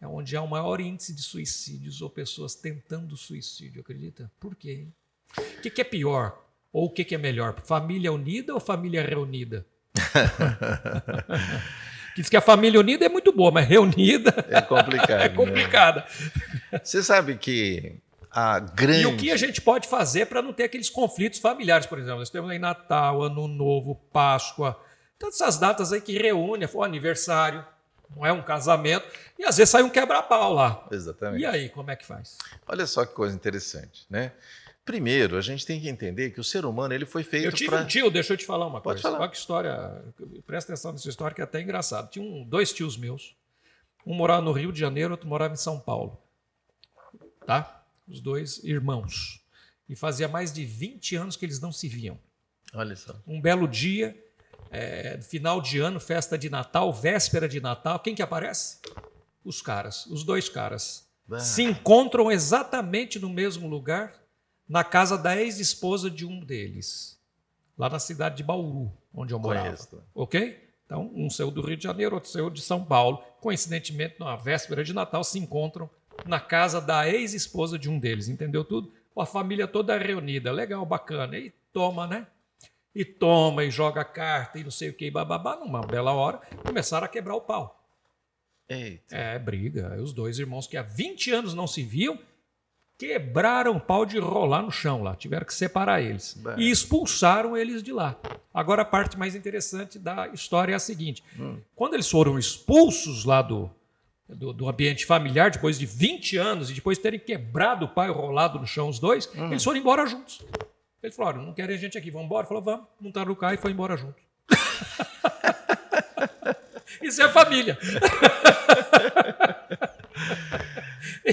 É onde há o maior índice de suicídios ou pessoas tentando suicídio, acredita? Por quê? Hein? O que é pior? Ou o que é melhor? Família unida ou família reunida? Diz que a família unida é muito boa, mas reunida É complicado. é complicada. Né? Você sabe que a grande... E o que a gente pode fazer para não ter aqueles conflitos familiares, por exemplo? Nós temos aí Natal, Ano Novo, Páscoa, todas essas datas aí que reúnem, foi um aniversário, não é um casamento, e às vezes sai um quebra-pau lá. Exatamente. E aí, como é que faz? Olha só que coisa interessante, né? Primeiro, a gente tem que entender que o ser humano ele foi feito para... Eu tive um tio, deixa eu te falar uma Pode coisa. falar. Olha que história, presta atenção nessa história que é até engraçado. Tinha dois tios meus, um morava no Rio de Janeiro, outro morava em São Paulo. Tá? Os dois irmãos. E fazia mais de 20 anos que eles não se viam. Olha só. Um belo dia, final de ano, festa de Natal, véspera de Natal, quem que aparece? Os caras, os dois caras. Se encontram exatamente no mesmo lugar, na casa da ex-esposa de um deles, lá na cidade de Bauru, onde eu morava. Conheço. Ok? Então, um saiu do Rio de Janeiro, outro saiu de São Paulo. Coincidentemente, na véspera de Natal, se encontram na casa da ex-esposa de um deles. Entendeu tudo? A família toda reunida. Legal, bacana. E toma, né? E toma, e joga carta, e não sei o que, e bababá. Numa bela hora, começaram a quebrar o pau. Eita. Briga. Os dois irmãos que há 20 anos não se viam, quebraram o pau de rolar no chão lá. Tiveram que separar eles. E expulsaram eles de lá. Agora, a parte mais interessante da história é a seguinte. Quando eles foram expulsos lá do ambiente familiar, depois de 20 anos, e depois de terem quebrado o pau e rolado no chão os dois, eles foram embora juntos. Eles falaram, não querem a gente aqui, vamos embora? Falou, vamos. Montaram no carro e foi embora junto. Isso é família. E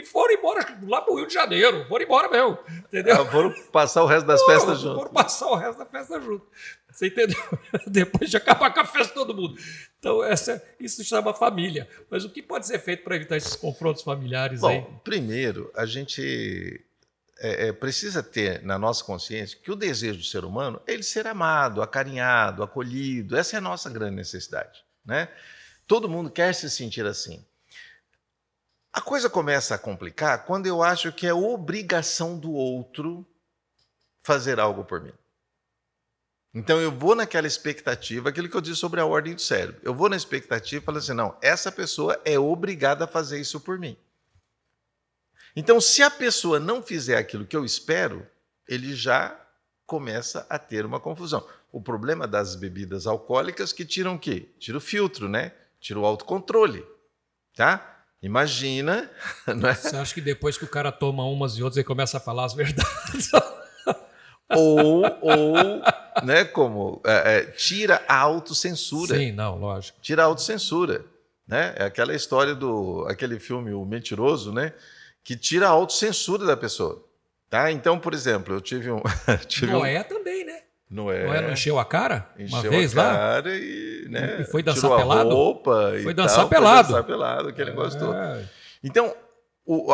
foram embora lá pro Rio de Janeiro. Foram embora mesmo. Entendeu? Foram passar o resto das festas juntos. Foram passar o resto da festa junto. Você entendeu? Depois de acabar com a festa de todo mundo. Então, isso se chama família. Mas o que pode ser feito para evitar esses confrontos familiares aí? Bom, primeiro, a gente precisa ter na nossa consciência que o desejo do ser humano é ele ser amado, acarinhado, acolhido. Essa é a nossa grande necessidade, né? Todo mundo quer se sentir assim. A coisa começa a complicar quando eu acho que é obrigação do outro fazer algo por mim. Então eu vou naquela expectativa, aquilo que eu disse sobre a ordem do cérebro. Eu vou na expectativa e falo assim, não, essa pessoa é obrigada a fazer isso por mim. Então, se a pessoa não fizer aquilo que eu espero, ele já começa a ter uma confusão. O problema das bebidas alcoólicas que tiram o quê? Tira o filtro, né? Tira o autocontrole, tá? Imagina... Não é? Você acha que depois que o cara toma umas e outras, ele começa a falar as verdades? ou né, como tira a autocensura. Sim, não, lógico. Tira a autocensura, né? É aquela história aquele filme O Mentiroso, né? Que tira a autocensura da pessoa, tá? Então, por exemplo, eu tive Noé também, né? Noé não encheu a cara uma encheu vez a lá? cara e, né, E foi dançar tirou pelado? A roupa Foi e dançar tal, pelado. Foi dançar pelado, aquele negócio todo. Então,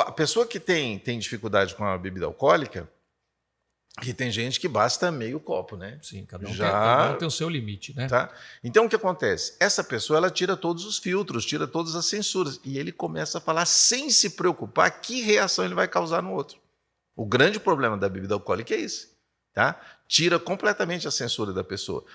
a pessoa que tem dificuldade com a bebida alcoólica, que tem gente que basta meio copo, né? Sim, cada um tem o seu limite, né? Tá? Então, o que acontece? Essa pessoa ela tira todos os filtros, tira todas as censuras, e ele começa a falar sem se preocupar que reação ele vai causar no outro. O grande problema da bebida alcoólica é isso. Tá? Tira completamente a censura da pessoa.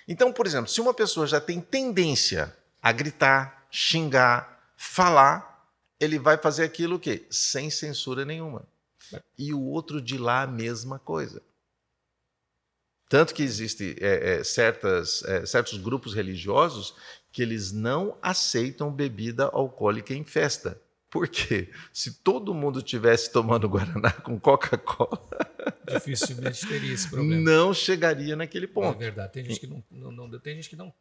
Então, por exemplo, se uma pessoa já tem tendência a gritar, xingar, falar, ele vai fazer aquilo o quê? Sem censura nenhuma. E o outro de lá a mesma coisa. Tanto que existem certos grupos religiosos que eles não aceitam bebida alcoólica em festa. Por quê? Se todo mundo estivesse tomando Guaraná com Coca-Cola, dificilmente teria esse problema. Não chegaria naquele ponto. É verdade. Tem gente que não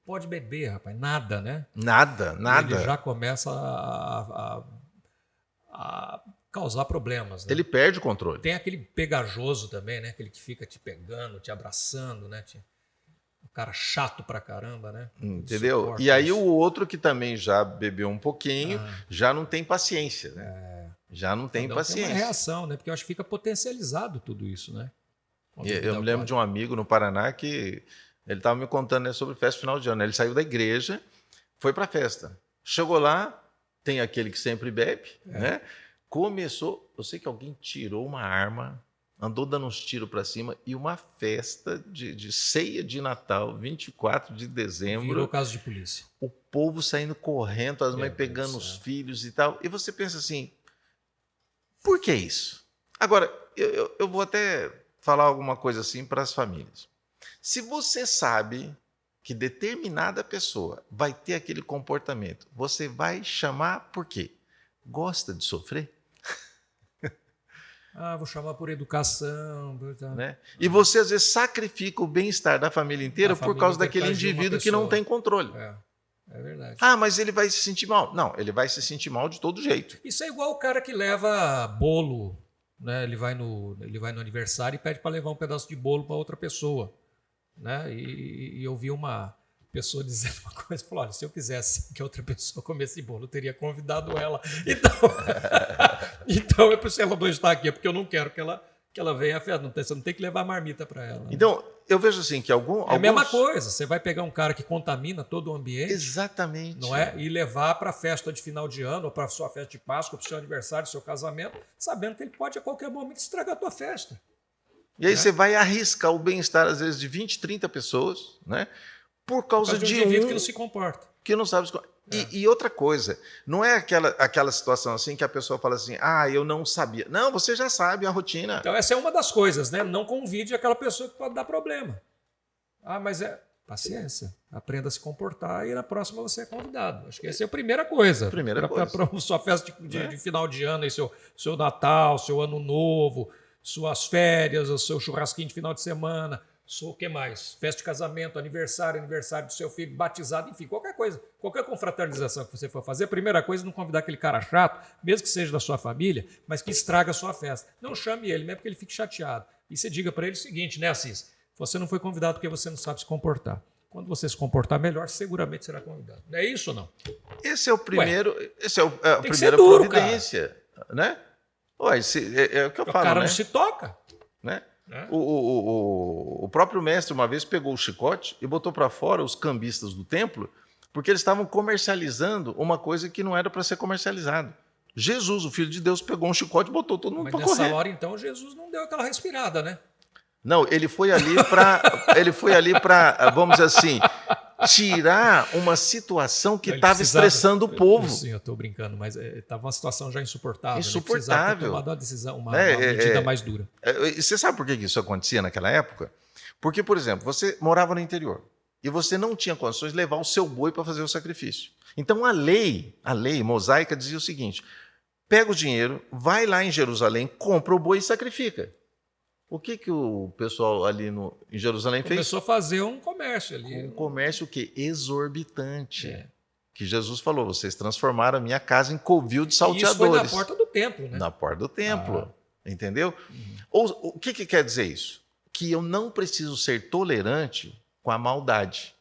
pode beber, rapaz. Nada, né? Nada. Ele já começa a causar problemas. Né? Ele perde o controle. Tem aquele pegajoso também, né? Aquele que fica te pegando, te abraçando, né? O cara chato pra caramba, né? Entendeu? Suporta E aí isso. o outro que também já bebeu um pouquinho, Ah, já não tem paciência, né? Já não tem cada um tem uma paciência. reação, né? Porque eu acho que fica potencializado tudo isso, né? Com a E eu bebida me lembro de um alcoólica. amigo no Paraná que ele estava me contando, né, sobre festa final de ano. Ele saiu da igreja, foi para a festa. Chegou lá, tem aquele que sempre bebe, né? Começou, eu sei que alguém tirou uma arma, andou dando uns tiros para cima e uma festa de ceia de Natal, 24 de Virou dezembro, caso de polícia. o povo saindo correndo, as mães Meu Deus pegando do os céu. filhos e tal. E você pensa assim, por que isso? Agora, eu vou até falar alguma coisa assim para as famílias. Se você sabe que determinada pessoa vai ter aquele comportamento, você vai chamar por quê? Gosta de sofrer? Ah, vou chamar por educação. Né? E você, às vezes, sacrifica o bem-estar da família inteira Da por família causa inteira por daquele causa de uma indivíduo que não pessoa. tem controle. É verdade. Ah, mas ele vai se sentir mal. Não, ele vai se sentir mal de todo jeito. Isso é igual o cara que leva bolo, né? Ele vai no aniversário e pede para levar um pedaço de bolo para outra pessoa, né? E eu vi uma pessoa dizendo uma coisa, falou: olha, se eu quisesse que outra pessoa comesse bolo, eu teria convidado ela. Então é por isso ela não está aqui, é porque eu não quero que ela venha à festa. Você não tem que levar marmita para ela. Né? Então, eu vejo assim que É a alguns... mesma coisa. Você vai pegar um cara que contamina todo o ambiente, Exatamente. não é? E levar para a festa de final de ano, ou para a sua festa de Páscoa, para o seu aniversário, seu casamento, sabendo que ele pode a qualquer momento estragar a tua festa. E aí você vai arriscar o bem-estar, às vezes, de 20, 30 pessoas, né? Por causa Por causa de um indivíduo um que não se comporta. que não sabe... E outra coisa, não é aquela situação assim que a pessoa fala assim, ah, eu não sabia. Não, você já sabe a rotina. Então essa é uma das coisas, né? Não convide aquela pessoa que pode dar problema. Ah, mas paciência. Aprenda a se comportar e na próxima você é convidado. Acho que essa é a primeira coisa. Primeira coisa. Para sua festa de final de ano, aí seu Natal, seu Ano Novo, suas férias, o seu churrasquinho de final de semana, o que mais? Festa de casamento, aniversário do seu filho, batizado, enfim, qualquer coisa. Qualquer confraternização que você for fazer, a primeira coisa é não convidar aquele cara chato, mesmo que seja da sua família, mas que estraga a sua festa. Não chame ele, mesmo porque ele fique chateado. E você diga para ele o seguinte, né, Assis? Você não foi convidado porque você não sabe se comportar. Quando você se comportar melhor, seguramente será convidado. Não é isso ou não? Esse é o primeiro, esse é a Tem que ser primeira duro, providência, né? Ué, é o que eu O falo, cara né? não se toca. Né? Né? O próprio mestre uma vez pegou o chicote e botou para fora os cambistas do templo, porque eles estavam comercializando uma coisa que não era para ser comercializado. Jesus, o Filho de Deus, pegou um chicote e botou todo mundo Mas para nessa correr. hora, então, Jesus não deu aquela respirada, né? Não, ele foi ali para, vamos dizer assim, tirar uma situação que Ele estava precisava- estressando o povo. Sim, eu estou brincando, mas estava uma situação já insuportável. Insuportável. Ele precisava ter tomado uma decisão, uma Né? medida mais dura. E você sabe por que isso acontecia naquela época? Porque, por exemplo, você morava no interior e você não tinha condições de levar o seu boi para fazer o sacrifício. Então a lei mosaica dizia o seguinte: pega o dinheiro, vai lá em Jerusalém, compra o boi e sacrifica. O que o pessoal ali em Jerusalém fez? Começou a fazer um comércio ali. Um comércio que exorbitante. É. Que Jesus falou: vocês transformaram a minha casa em covil de E isso foi na salteadores. porta do templo, né? Na porta do templo. Entendeu? O que quer dizer isso? Que eu não preciso ser tolerante com a maldade.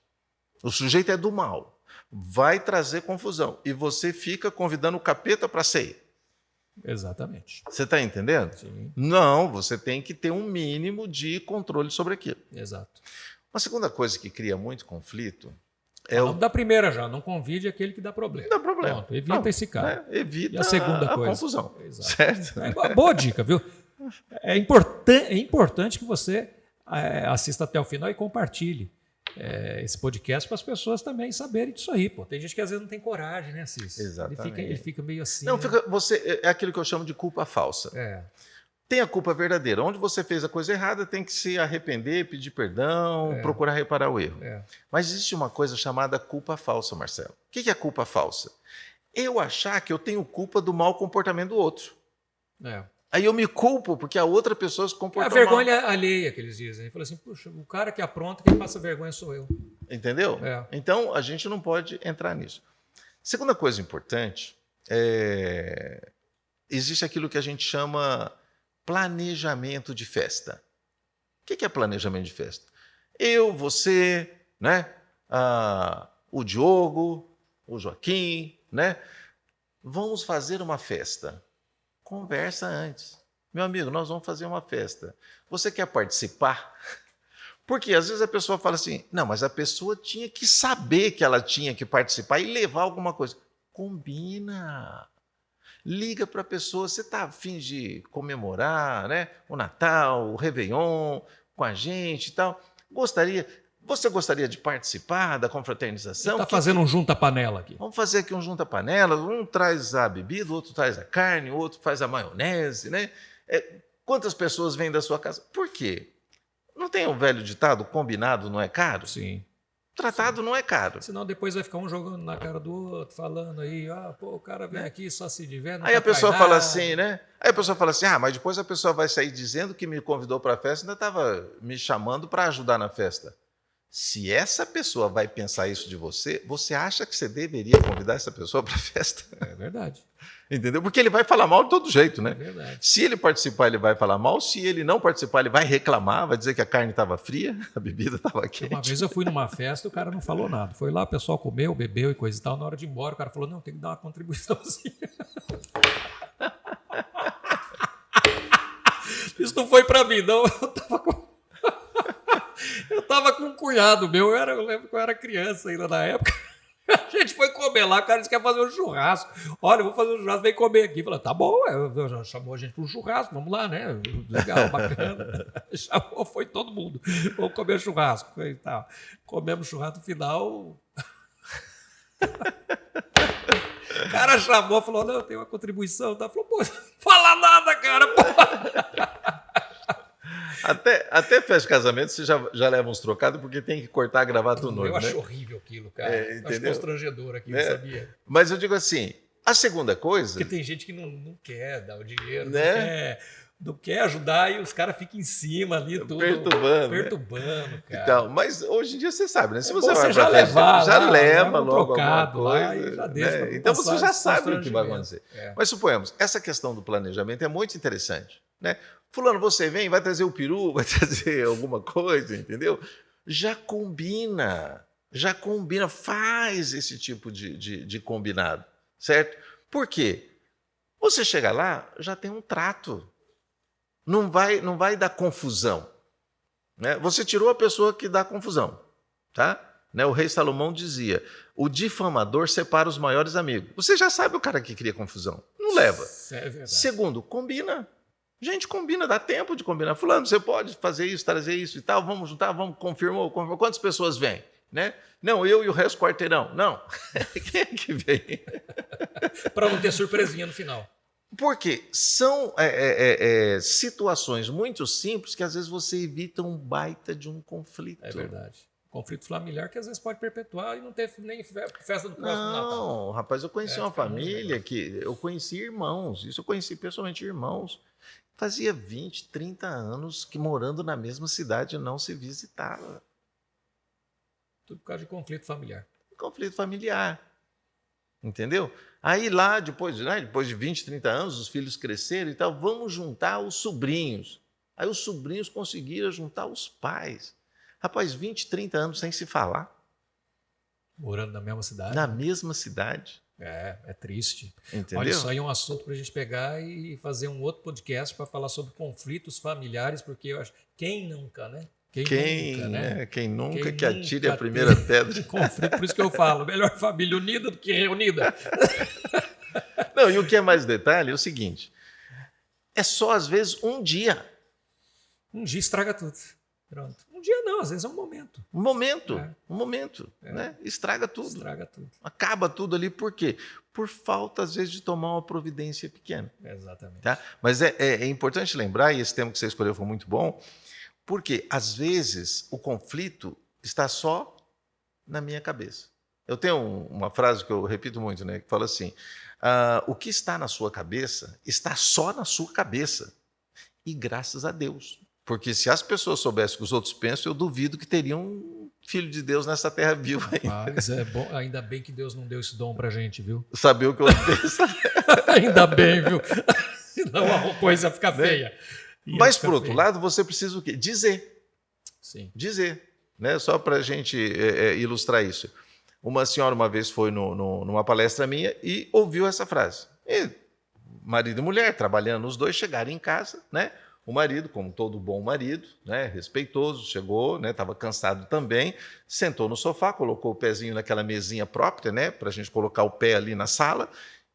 O sujeito é do mal. Vai trazer confusão. E você fica convidando o capeta para ceia. Exatamente. Você está entendendo? Sim, Não, você tem que ter um mínimo de controle sobre aquilo. exato. Uma segunda coisa que cria muito conflito é Falamos da primeira já, não convide aquele que dá problema. Não dá problema. Pronto, evita Não, esse cara. né? Evita E a segunda a coisa? confusão. Exato. Certo? É uma boa dica, viu? É importante que você assista até o final e compartilhe esse podcast para as pessoas também saberem disso aí. Pô. Tem gente que às vezes não tem coragem, né, Assis? Exatamente. Ele fica meio assim. Não, né? é aquilo que eu chamo de culpa falsa. É. Tem a culpa verdadeira. Onde você fez a coisa errada, tem que se arrepender, pedir perdão, procurar reparar o erro. É. Mas existe uma coisa chamada culpa falsa, Marcelo. O que é culpa falsa? Eu achar que eu tenho culpa do mau comportamento do outro. É. Aí eu me culpo porque a outra pessoa se É a comportou vergonha alheia que eles dizem. Ele fala assim, puxa, o cara que apronta, quem passa vergonha sou eu. mal. Entendeu? É. Então, a gente não pode entrar nisso. Segunda coisa importante, existe aquilo que a gente chama planejamento de festa. O que é planejamento de festa? Eu, você, né? O Diogo, o Joaquim, né? Vamos fazer uma festa. Conversa antes. Meu amigo, nós vamos fazer uma festa. Você quer participar? Porque às vezes a pessoa fala assim, não, mas a pessoa tinha que saber que ela tinha que participar e levar alguma coisa. Combina. Liga para a pessoa, você está a fim de comemorar, né, o Natal, o Réveillon com a gente e tal. Você gostaria de participar da confraternização? Está fazendo um junta-panela aqui. Vamos fazer aqui um junta-panela, um traz a bebida, o outro traz a carne, o outro faz a maionese, né? Quantas pessoas vêm da sua casa? Por quê? Não tem um velho ditado, combinado não é caro? Sim. Tratado não é caro. Senão depois vai ficar um jogando na cara do outro, falando aí, o cara vem aqui só se diverte. Aí a pessoa fala assim, né? Aí a pessoa fala assim, mas depois a pessoa vai sair dizendo que me convidou para a festa e ainda estava me chamando para ajudar na festa. Se essa pessoa vai pensar isso de você, você acha que você deveria convidar essa pessoa para a festa? É verdade. Entendeu? Porque ele vai falar mal de todo jeito, né? É verdade. Se ele participar, ele vai falar mal. Se ele não participar, ele vai reclamar, vai dizer que a carne estava fria, a bebida estava quente. Uma vez eu fui numa festa e o cara não falou nada. Foi lá, o pessoal comeu, bebeu e coisa e tal. Na hora de ir embora, o cara falou, não, tem que dar uma contribuiçãozinha. Isso não foi para mim, não. Eu tava com um cunhado meu, eu lembro que eu era criança ainda na época. A gente foi comer lá, o cara disse que ia fazer um churrasco. Olha, eu vou fazer um churrasco, vem comer aqui. Falei, tá bom, chamou a gente para um churrasco, vamos lá, né? Legal, bacana. Chamou, foi todo mundo. Vamos comer churrasco e tal. Comemos churrasco no final. O cara chamou, falou, não, tem uma contribuição. Tá? Falou, pô, não fala nada, cara, pô. Até festa de casamento você já leva uns trocados porque tem que cortar a gravata do noivo. Eu acho horrível aquilo, cara. Acho constrangedor aquilo, sabia? Mas eu digo assim, a segunda coisa... Porque tem gente que não quer dar o dinheiro, né? não quer ajudar e os caras ficam em cima ali, tudo perturbando, cara. Então, mas hoje em dia você sabe, né? Se você vai já levar, já leva logo trocado alguma lá coisa, e já deixa né? Então você já sabe o que vai acontecer. Mas suponhamos, essa questão do planejamento é muito interessante, né? Fulano, você vem, vai trazer o peru, vai trazer alguma coisa, entendeu? Já combina, faz esse tipo de combinado, certo? Por quê? Você chega lá, já tem um trato. Não vai dar confusão, né? Você tirou a pessoa que dá confusão, tá? Né? O rei Salomão dizia, o difamador separa os maiores amigos. Você já sabe o cara que cria confusão, não leva. É verdade. Segundo, combina. Gente, combina, dá tempo de combinar. Fulano, você pode fazer isso, trazer isso e tal, vamos juntar, confirmou. Quantas pessoas vêm? Né? Não, eu e o resto quarteirão. Não. Quem é que vem? Para não ter surpresinha no final. Porque são situações muito simples que às vezes você evita um baita de um conflito. É verdade. Conflito familiar que às vezes pode perpetuar e não ter nem festa do próximo Natal. Não, rapaz, eu conheci uma família que eu conheci irmãos, isso eu conheci pessoalmente irmãos. Fazia 20, 30 anos que morando na mesma cidade não se visitava. Tudo por causa de conflito familiar. Conflito familiar. Entendeu? Aí lá, depois de 20, 30 anos, os filhos cresceram e tal, vamos juntar os sobrinhos. Aí os sobrinhos conseguiram juntar os pais. Rapaz, 20, 30 anos sem se falar. Morando na mesma cidade. Na mesma cidade. É triste. Entendeu? Olha, isso aí é um assunto para a gente pegar e fazer um outro podcast para falar sobre conflitos familiares, porque eu acho... Quem nunca, né? Quem nunca que atire a primeira pedra. Conflito, por isso que eu falo, melhor família unida do que reunida. Não, e o que é mais detalhe é o seguinte, é só às vezes um dia. Um dia estraga tudo. Pronto. Um dia não, às vezes é um momento. Um momento, né? Estraga tudo. Estraga tudo. Acaba tudo ali, por quê? Por falta, às vezes, de tomar uma providência pequena. Exatamente. Tá? Mas é importante lembrar, e esse tema que você escolheu foi muito bom, porque, às vezes, o conflito está só na minha cabeça. Eu tenho uma frase que eu repito muito, né? Que fala assim, o que está na sua cabeça está só na sua cabeça. E graças a Deus. Porque se as pessoas soubessem o que os outros pensam, eu duvido que teriam um filho de Deus nessa terra viva ainda. Mas é bom, ainda bem que Deus não deu esse dom pra gente, viu? Saber o que eu penso. Ainda bem, viu? Senão a coisa fica feia. Mas, por outro lado, você precisa o quê? Dizer. Sim. Dizer. né? Só para a gente ilustrar isso. Uma senhora uma vez foi numa palestra minha e ouviu essa frase. E marido e mulher, trabalhando os dois, chegaram em casa, né? O marido, como todo bom marido, né, respeitoso, chegou, né, estava cansado também, sentou no sofá, colocou o pezinho naquela mesinha própria, né, para a gente colocar o pé ali na sala,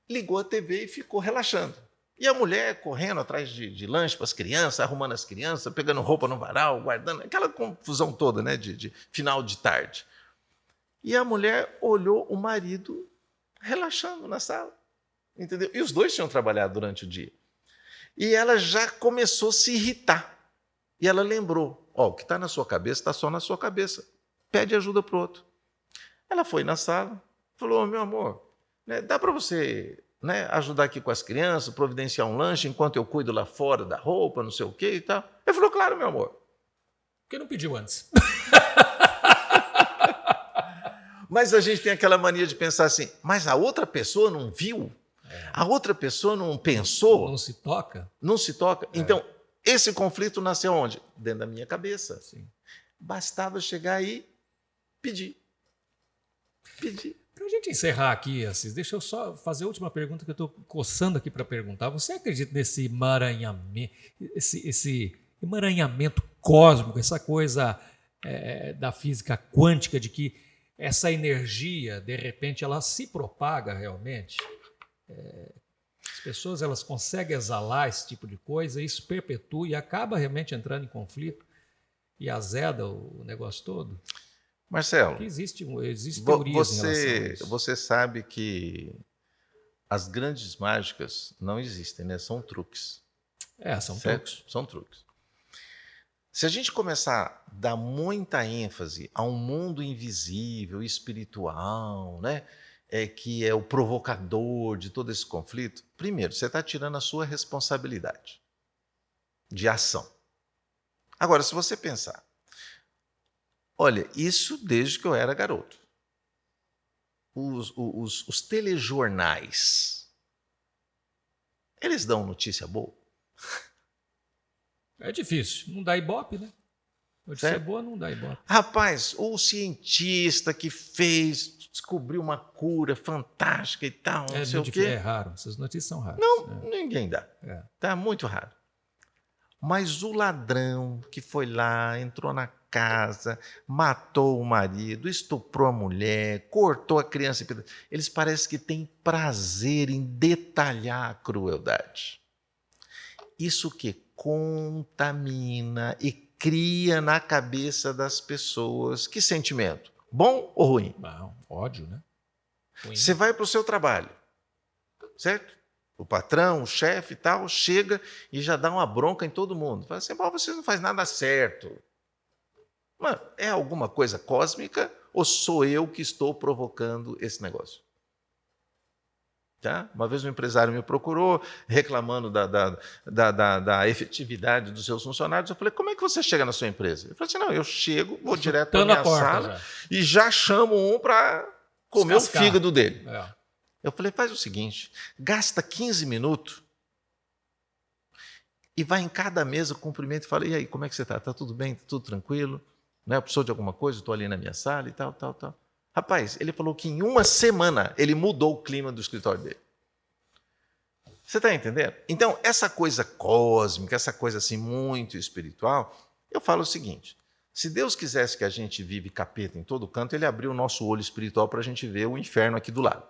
ligou a TV e ficou relaxando. E a mulher correndo atrás de lanche para as crianças, arrumando as crianças, pegando roupa no varal, guardando, aquela confusão toda, né, de final de tarde. E a mulher olhou o marido relaxando na sala, entendeu? E os dois tinham trabalhado durante o dia. E ela já começou a se irritar. E ela lembrou, o que está na sua cabeça está só na sua cabeça. Pede ajuda para o outro. Ela foi na sala, falou, meu amor, né, dá para você, né, ajudar aqui com as crianças, providenciar um lanche enquanto eu cuido lá fora da roupa, não sei o quê e tal. Ele falou, claro, meu amor. Por que não pediu antes? Mas a gente tem aquela mania de pensar assim, mas a outra pessoa não viu? A outra pessoa não pensou? Não se toca? Não se toca? Então, esse conflito nasceu onde? Dentro da minha cabeça. Sim. Bastava chegar aí e pedir. Pedir. Para a gente encerrar aqui, Assis, deixa eu só fazer a última pergunta que eu estou coçando aqui para perguntar. Você acredita nesse emaranhamento, esse emaranhamento cósmico, essa coisa da física quântica, de que essa energia, de repente, ela se propaga realmente? As pessoas elas conseguem exalar esse tipo de coisa, isso perpetua e acaba realmente entrando em conflito e azeda o negócio todo? Marcelo, porque existe teorias em relação a isso. Você sabe que as grandes mágicas não existem, né? São truques. São certo? truques. São truques. Se a gente começar a dar muita ênfase a um mundo invisível, espiritual, né? Que é o provocador de todo esse conflito, primeiro, você está tirando a sua responsabilidade de ação. Agora, se você pensar, olha, isso desde que eu era garoto. Os telejornais, eles dão notícia boa? É difícil, não dá ibope, né? Notícia boa não dá ibope. Rapaz, o cientista que descobriu uma cura fantástica e tal, não sei o quê. É raro, essas notícias são raras. Não, ninguém dá. É. Tá muito raro. Mas o ladrão que foi lá, entrou na casa, matou o marido, estuprou a mulher, cortou a criança, eles parecem que têm prazer em detalhar a crueldade. Isso que contamina e cria na cabeça das pessoas que sentimento? Bom ou ruim? Não, ódio, né? Ruim. Você vai para o seu trabalho, certo? O patrão, o chefe e tal, chega e já dá uma bronca em todo mundo. Fala assim, você não faz nada certo. Mano, é alguma coisa cósmica ou sou eu que estou provocando esse negócio? Tá? Uma vez um empresário me procurou reclamando da efetividade dos seus funcionários. Eu falei, como é que você chega na sua empresa? Ele falou assim, não, eu chego, vou direto para a minha sala e já chamo um para comer o fígado dele. Eu falei, faz o seguinte, gasta 15 minutos e vai em cada mesa, cumprimenta e fala, e aí, como é que você está? Está tudo bem? Está tudo tranquilo? Né? Precisou de alguma coisa? Estou ali na minha sala e tal. Rapaz, ele falou que em uma semana ele mudou o clima do escritório dele. Você está entendendo? Então, essa coisa cósmica, essa coisa assim muito espiritual, eu falo o seguinte, se Deus quisesse que a gente vive capeta em todo canto, ele abriu o nosso olho espiritual para a gente ver o inferno aqui do lado.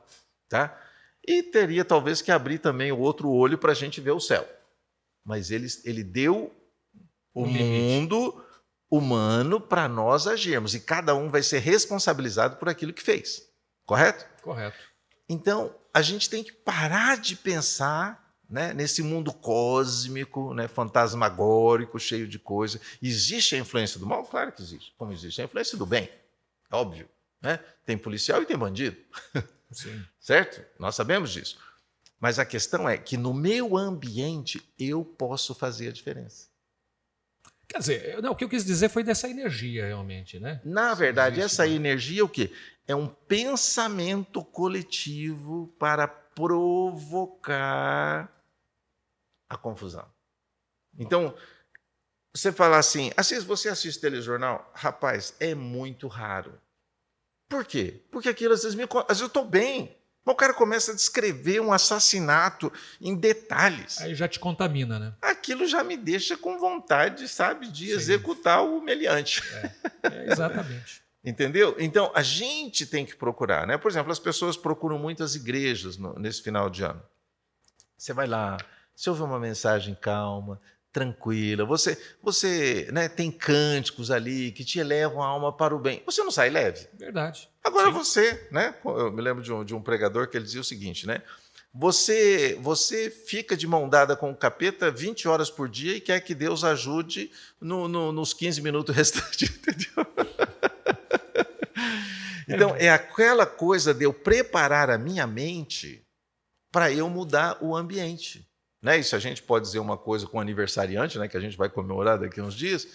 Tá? E teria talvez que abrir também o outro olho para a gente ver o céu. Mas ele deu o mundo humano para nós agirmos. E cada um vai ser responsabilizado por aquilo que fez. Correto? Correto. Então, a gente tem que parar de pensar, né, nesse mundo cósmico, né, fantasmagórico, cheio de coisa. Existe a influência do mal? Claro que existe. Como existe a influência do bem? Óbvio. Né? Tem policial e tem bandido. Sim. Certo? Nós sabemos disso. Mas a questão é que no meu ambiente eu posso fazer a diferença. Quer dizer, não, o que eu quis dizer foi dessa energia, realmente, né? Na verdade, essa energia é o quê? É um pensamento coletivo para provocar a confusão. Então, você falar assim, Assis, você assiste telejornal? Rapaz, é muito raro. Por quê? Porque aquilo às vezes eu estou bem. Mas o cara começa a descrever um assassinato em detalhes. Aí já te contamina, né? Aquilo já me deixa com vontade, sabe, de Sim. executar o meliante. Exatamente. Entendeu? Então, a gente tem que procurar, né? Por exemplo, as pessoas procuram muitas igrejas nesse final de ano. Você vai lá, você ouve uma mensagem calma, tranquila, você né, tem cânticos ali que te elevam a alma para o bem. Você não sai leve? Verdade. Agora Sim. você, né? Eu me lembro de um pregador que ele dizia o seguinte, né? Você fica de mão dada com o capeta 20 horas por dia e quer que Deus ajude nos 15 minutos restantes, entendeu? Então, é aquela coisa de eu preparar a minha mente para eu mudar o ambiente. Né? Isso a gente pode dizer uma coisa com o aniversariante, né, que a gente vai comemorar daqui a uns dias.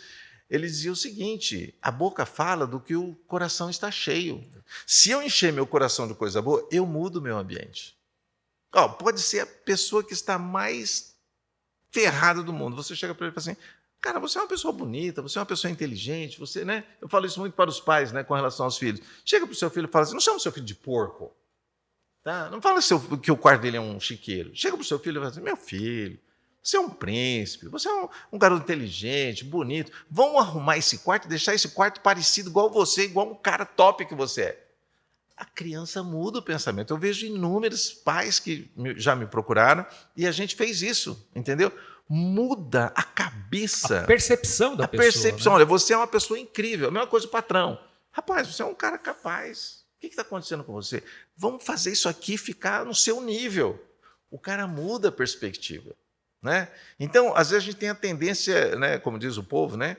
Ele dizia o seguinte, a boca fala do que o coração está cheio. Se eu encher meu coração de coisa boa, eu mudo o meu ambiente. Pode ser a pessoa que está mais ferrada do mundo. Você chega para ele e fala assim, cara, você é uma pessoa bonita, você é uma pessoa inteligente, você, né? Eu falo isso muito para os pais, né, com relação aos filhos. Chega para o seu filho e fala assim, não chama o seu filho de porco. Tá? Não fala que o quarto dele é um chiqueiro. Chega para o seu filho e fala assim, meu filho, você é um príncipe, você é um garoto inteligente, bonito. Vamos arrumar esse quarto e deixar esse quarto parecido igual você, igual um cara top que você é. A criança muda o pensamento. Eu vejo inúmeros pais que já me procuraram e a gente fez isso, entendeu? Muda a cabeça. A percepção da pessoa. A percepção. Né? Olha, você é uma pessoa incrível. A mesma coisa do patrão. Rapaz, você é um cara capaz. O que está acontecendo com você? Vamos fazer isso aqui ficar no seu nível. O cara muda a perspectiva. Né? Então, às vezes a gente tem a tendência, né, como diz o povo, né,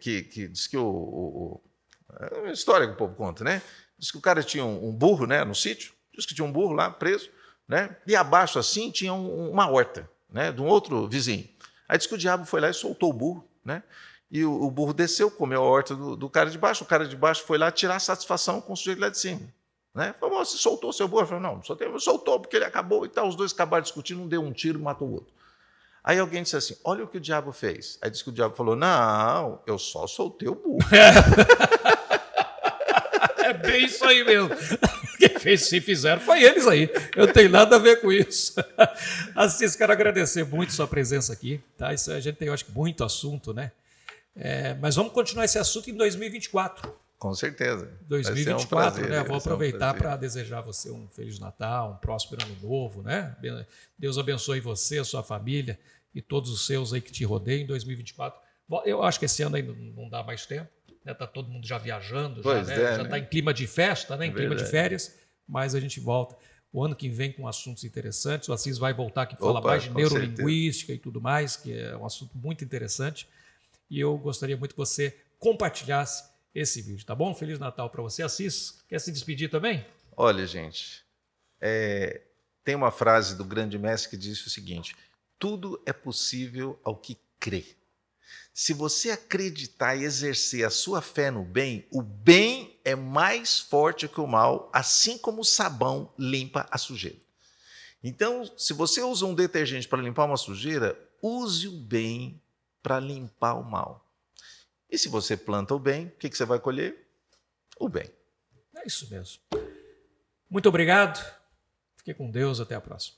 que diz que é uma história que o povo conta, né? Diz que o cara tinha um burro, né, no sítio, diz que tinha um burro lá preso, né, e abaixo assim tinha uma horta, né, de um outro vizinho. Aí diz que o diabo foi lá e soltou o burro, né? E o burro desceu, comeu a horta do cara de baixo, o cara de baixo foi lá tirar satisfação com o sujeito lá de cima. Né? Falou, você soltou o seu burro? Eu falei, não soltou porque ele acabou e tal. Os dois acabaram discutindo, um deu um tiro, matou o outro. Aí alguém disse assim, olha o que o diabo fez. Aí disse que o diabo falou, não, eu só soltei o burro. É bem isso aí mesmo. Quem fez, se fizeram, foi eles aí. Eu não tenho nada a ver com isso. Assis, quero agradecer muito sua presença aqui. Tá? Isso, a gente tem, eu acho, muito assunto, né? Mas vamos continuar esse assunto em 2024. Com certeza. 2024, prazer, né? Vou aproveitar para desejar a você um Feliz Natal, um próspero Ano Novo, né? Deus abençoe você, a sua família e todos os seus aí que te rodeiam em 2024. Bom, eu acho que esse ano ainda não dá mais tempo, né? Tá todo mundo já viajando, já está em clima de festa, né? Em clima de férias, mas a gente volta. O ano que vem com assuntos interessantes. O Assis vai voltar aqui para falar mais de neurolinguística e tudo mais, que é um assunto muito interessante. E eu gostaria muito que você compartilhasse esse vídeo, tá bom? Feliz Natal para você. Assis, quer se despedir também? Olha, gente, tem uma frase do grande mestre que diz o seguinte, tudo é possível ao que crê. Se você acreditar e exercer a sua fé no bem, o bem é mais forte que o mal, assim como o sabão limpa a sujeira. Então, se você usa um detergente para limpar uma sujeira, use o bem para limpar o mal. E se você planta o bem, o que você vai colher? O bem. É isso mesmo. Muito obrigado. Fique com Deus. Até a próxima.